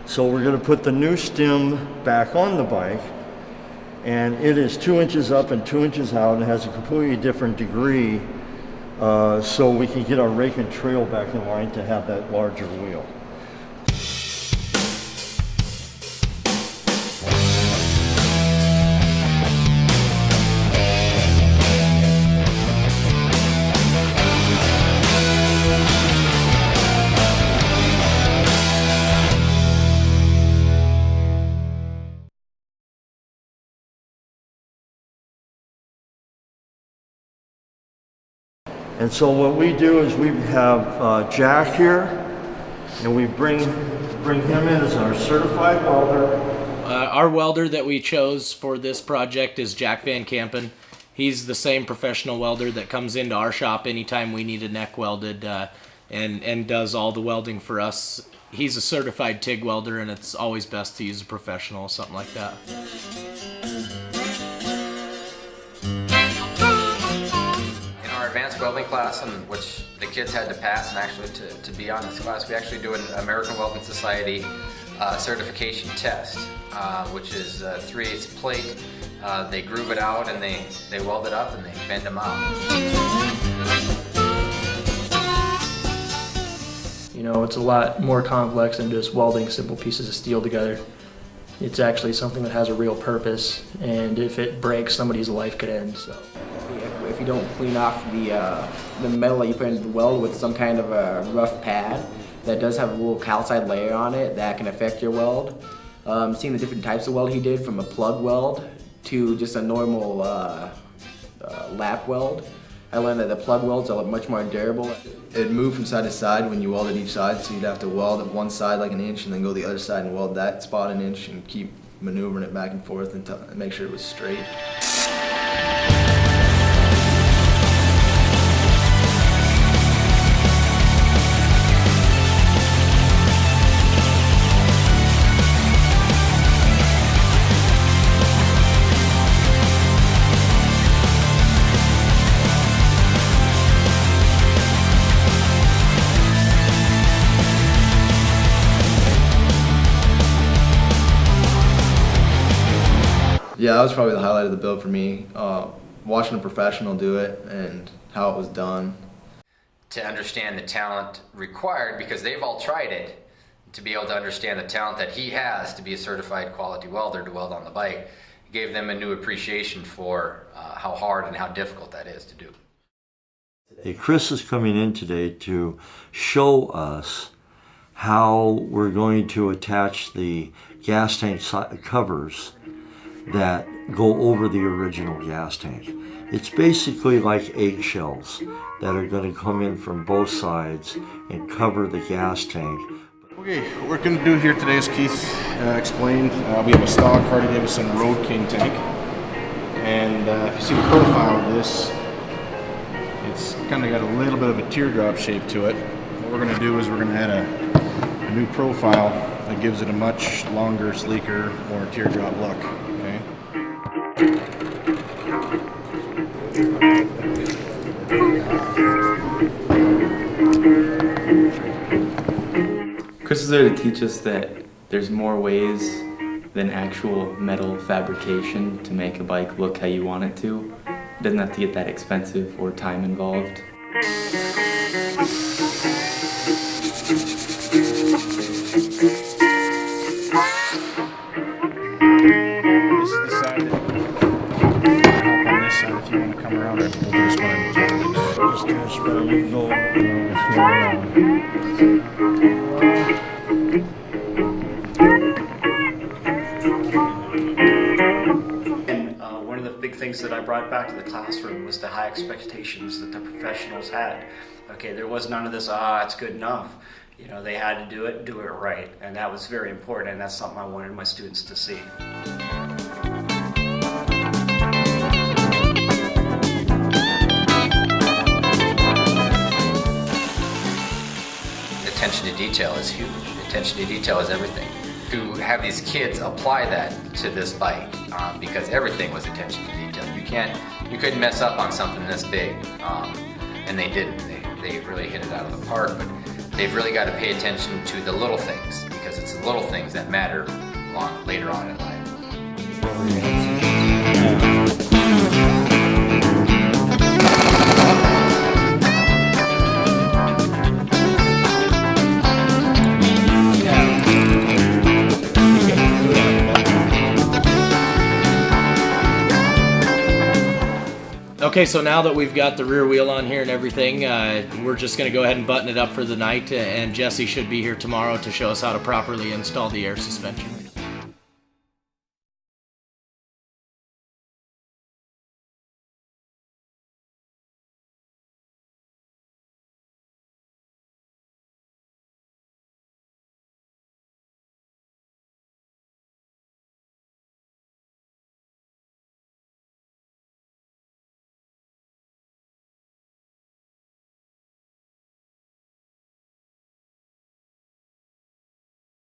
So we're going to put the new stem back on the bike, and it is 2 inches up and 2 inches out and has a completely different degree, so we can get our rake and trail back in line to have that larger wheel. And so what we do is we have Jack here, and we bring him in as our certified welder. Our welder that we chose for this project is Jack Van Kampen. He's the same professional welder that comes into our shop anytime we need a neck welded and does all the welding for us. He's a certified TIG welder, and it's always best to use a professional, something like that. Advanced welding class, in which the kids had to pass, and actually to be on this class, we actually do an American Welding Society certification test, which is 3/8 plate. They groove it out and they weld it up and they bend them out. You know, it's a lot more complex than just welding simple pieces of steel together. It's actually something that has a real purpose, and if it breaks, somebody's life could end. So. If you don't clean off the metal that you put into the weld with some kind of a rough pad that does have a little calcite layer on it, that can affect your weld. Seeing the different types of weld he did, from a plug weld to just a normal lap weld, I learned that the plug welds are much more durable. It'd move from side to side when you welded each side, so you'd have to weld at one side like an inch and then go the other side and weld that spot an inch and keep maneuvering it back and forth until make sure it was straight. Yeah, that was probably the highlight of the build for me, watching a professional do it and how it was done. To understand the talent required, because they've all tried it, to be able to understand the talent that he has to be a certified quality welder to weld on the bike, gave them a new appreciation for how hard and how difficult that is to do. Hey, Chris is coming in today to show us how we're going to attach the gas tank covers that go over the original gas tank. It's basically like eggshells that are going to come in from both sides and cover the gas tank. Okay, what we're going to do here today, as Keith explained, we have a stock Harley-Davidson Road King tank, and if you see the profile of this, it's kind of got a little bit of a teardrop shape to it. What we're going to do is we're going to add a new profile that gives it a much longer, sleeker, more teardrop look. Okay. Chris is there to teach us that there's more ways than actual metal fabrication to make a bike look how you want it to. It doesn't have to get that expensive or time involved. One of the big things that I brought back to the classroom was the high expectations that the professionals had. Okay, there was none of this, it's good enough. You know, they had to do it right, and that was very important, and that's something I wanted my students to see. Attention to detail is huge. Attention to detail is everything. To have these kids apply that to this bike, because everything was attention to detail. You couldn't mess up on something this big, and they didn't. They really hit it out of the park, but they've really got to pay attention to the little things, because it's the little things things that matter later on in life. Okay, so now that we've got the rear wheel on here and everything, we're just going to go ahead and button it up for the night, and Jesse should be here tomorrow to show us how to properly install the air suspension.